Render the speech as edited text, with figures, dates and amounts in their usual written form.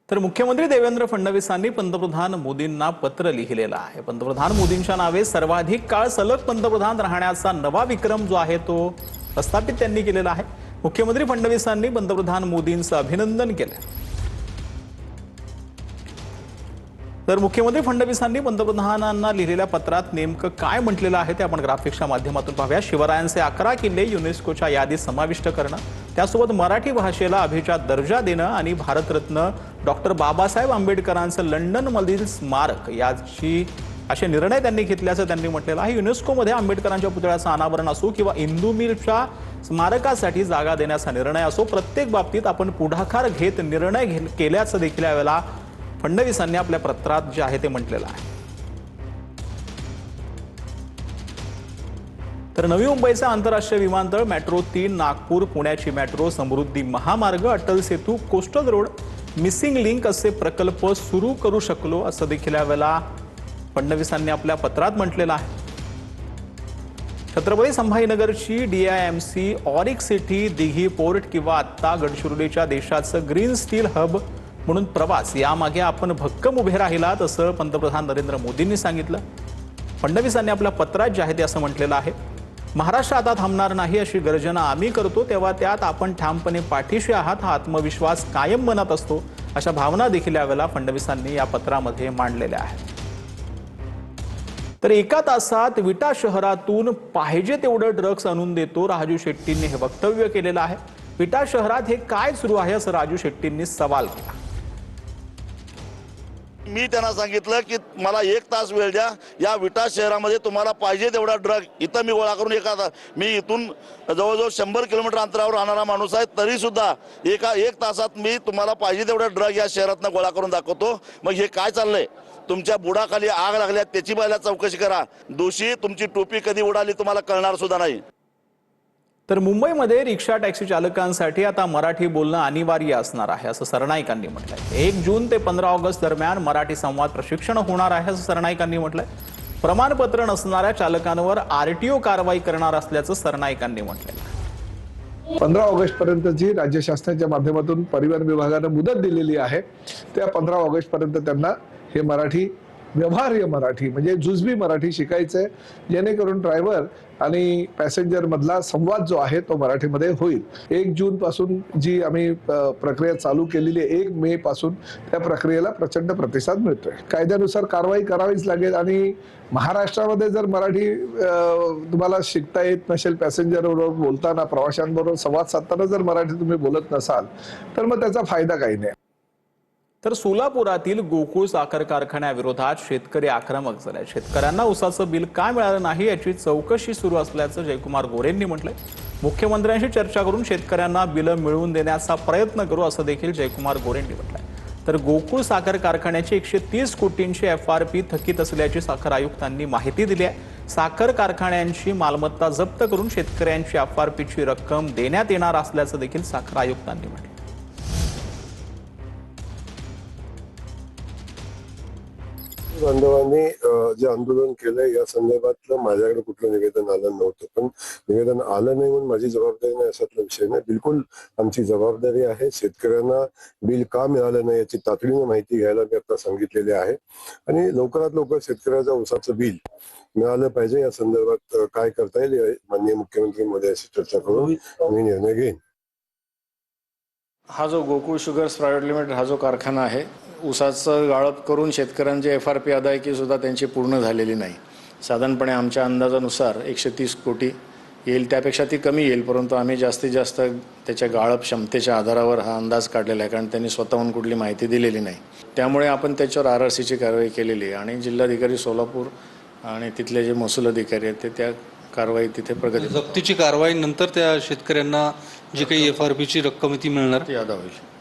तर मुख्यमंत्री देवेंद्र फडणवीसांनी पंतप्रधान मोदींना पत्र लिहिलेलं आहे। पंतप्रधान मोदींच्या नावे सर्वाधिक काळ सलग पंतप्रधान राहण्याचा नवा विक्रम जो आहे तो प्रस्थापित त्यांनी केलेला आहे। मुख्यमंत्री फडणवीसांनी पंतप्रधान मोदींचं अभिनंदन केलं। तर मुख्यमंत्री फडणवीसांनी पंतप्रधानांना लिहिलेल्या पत्रात नेमकं काय म्हटलेलं आहे ते आपण ग्राफिक्सच्या माध्यमातून पाहूया। शिवरायांचे 11 किल्ले युनेस्कोच्या यादीत समाविष्ट करणं, त्यासोबत मराठी भाषेला अभिजात दर्जा देणं आणि भारतरत्न डॉक्टर बाबासाहेब आंबेडकरांचं लंडनमधील स्मारक याची असे निर्णय त्यांनी घेतल्याचं त्यांनी म्हटलेलं आहे। युनेस्कोमध्ये आंबेडकरांच्या पुतळ्याचं अनावरण असो किंवा इंदू मिलच्या स्मारकासाठी जागा देण्याचा निर्णय असो, प्रत्येक बाबतीत आपण पुढाकार घेत निर्णय केल्याचं देखील यावेळेला फडणवीसांनी आपल्या पत्रात जे आहे ते म्हटलेलं आहे। तर नवी मुंबईचा आंतरराष्ट्रीय विमानतळ, मेट्रो 3, नागपूर पुण्याची मेट्रो, समृद्धी महामार्ग, Atal Setu, coastal road, missing link असे प्रकल्प सुरू करू शकलो असं देखील यावेळेला फडणवीसांनी आपल्या पत्रात म्हटलेलं आहे। छत्रपती संभाजीनगरची DIMC, Auric city, Dighi port किंवा आता गडचिरोलीच्या देशाचं ग्रीन स्टील हब म्हणून प्रवास यामागे आपण भक्कम उभे राहिलात असं पंतप्रधान नरेंद्र मोदींनी सांगितलं। फडणवीसांनी आपल्या पत्रात जे आहे ते असं म्हटलेलं आहे, महाराष्ट्र आता थांबणार नाही अशी गर्जना आम्ही करतो तेव्हा त्यात आपण ठामपणे पाठीशी आहात हा आत्मविश्वास कायम मनात असतो, अशा भावना देखील यावेळेला फडणवीसांनी या पत्रामध्ये मांडलेल्या आहेत। तर एका तासात विटा शहरातून पाहिजे तेवढं ड्रग्स आणून देतो, राजू शेट्टींनी हे वक्तव्य केलेलं आहे। विटा शहरात हे काय सुरू आहे असं राजू शेट्टींनी सवाल केला। मी त्यांना सांगितलं की मला 1 तास वेळ द्या, या विटा शहरामध्ये तुम्हाला पाहिजे तेवढा ड्रग इथं मी गोळा करून मी इथून जवळजवळ 100 किलोमीटर अंतरावर राहणारा माणूस आहे, तरी सुद्धा 1 तासात मी तुम्हाला पाहिजे तेवढा ड्रग या शहरातनं गोळा करून दाखवतो। मग हे काय चाललंय? तुमच्या बुडाखाली आग लागल्या त्याची पहिला चौकशी करा। दोषी तुमची टोपी कधी उडाली तुम्हाला कळणार सुद्धा नाही। तर मुंबईमध्ये रिक्षा टॅक्सी चालकांसाठी आता मराठी बोलणं अनिवार्य असणार आहे असं सरनाईकांनी म्हटलंय। 1 जून ते 15 ऑगस्ट दरम्यान मराठी संवाद प्रशिक्षण होणार आहे असं सरनाईकांनी म्हटलंय। प्रमाणपत्र नसणाऱ्या चालकांवर RTO कारवाई करणार असल्याचं सरनाईकांनी म्हटलंय। 15 ऑगस्ट पर्यंत जी राज्य शासनाच्या माध्यमातून परिवहन विभागानं मुदत दिलेली आहे त्या 15 ऑगस्ट पर्यंत त्यांना हे मराठी व्यवहार्य मराठी म्हणजे जुजबी मराठी शिकायचंय, जेणेकरून ड्रायव्हर आणि पॅसेंजर मधला संवाद जो आहे तो मराठीमध्ये होईल। 1 जून पासून जी आम्ही प्रक्रिया चालू केलेली आहे, 1 मे पासून त्या प्रक्रियेला प्रचंड प्रतिसाद मिळतोय। कायद्यानुसार कारवाई करावीच लागेल आणि महाराष्ट्रामध्ये जर मराठी तुम्हाला शिकता येत नसेल, पॅसेंजर बरोबर बोलताना, प्रवाशांबरोबर संवाद साधताना जर मराठी तुम्ही बोलत नसाल तर मग त्याचा फायदा काही नाही। तर सोलापुरातील गोकुळ साखर कारखान्याविरोधात शेतकरी आक्रमक झाले। शेतकऱ्यांना उसाचं बिल का मिळालं नाही याची चौकशी सुरू असल्याचं जयकुमार गोरेंनी म्हटलंय। मुख्यमंत्र्यांशी चर्चा करून शेतकऱ्यांना बिल मिळवून देण्याचा प्रयत्न करू असं देखील जयकुमार गोरेंनी म्हटलंय। तर गोकुळ साखर कारखान्याची 130 कोटींची FRP थकीत असल्याची साखर आयुक्तांनी माहिती दिली आहे। साखर कारखान्यांची मालमत्ता जप्त करून शेतकऱ्यांची FRPची रक्कम देण्यात येणार असल्याचं देखील साखर आयुक्तांनी म्हटलं। बांधवांनी जे आंदोलन केलंय या संदर्भातलं माझ्याकडे कुठलं निवेदन आलं नव्हतं, पण निवेदन आलं नाही म्हणून माझी जबाबदारी नाही असातला विषय नाही। बिलकुल आमची जबाबदारी आहे। शेतकऱ्यांना बिल का मिळालं नाही याची तातडीने माहिती घ्यायला मी आता सांगितलेली आहे आणि लवकरात लवकर शेतकऱ्याच्या ऊसाचं बिल मिळालं पाहिजे। या संदर्भात काय करता येईल माननीय मुख्यमंत्री मोदयांशी चर्चा करून मी निर्णय घेईन। हा जो गोकुळ शुगर्स प्रायव्हेट लिमिटेड हा जो कारखाना आहे, ऊसाचं गाळप करून शेतकऱ्यांची FRP अदायगी सुद्धा त्यांची पूर्ण झालेली नाही। साधारणपणे आमच्या अंदाजानुसार 130 कोटी येईल, त्यापेक्षा ती कमी येईल, परंतु आम्ही जास्तीत जास्त त्याच्या गाळप क्षमतेच्या आधारावर हा अंदाज काढलेला आहे, कारण त्यांनी स्वतःहून कुठली माहिती दिलेली नाही। त्यामुळे आपण त्याच्यावर RRCची कारवाई केलेली आहे आणि जिल्हाधिकारी सोलापूर आणि तिथले जे महसूल अधिकारी आहेत ते त्या कारवाई तिथे प्रगती जप्तीची कारवाई नंतर त्या शेतकऱ्यांना जी काही FRPची रक्कम ती मिळणार ती अदा होईल।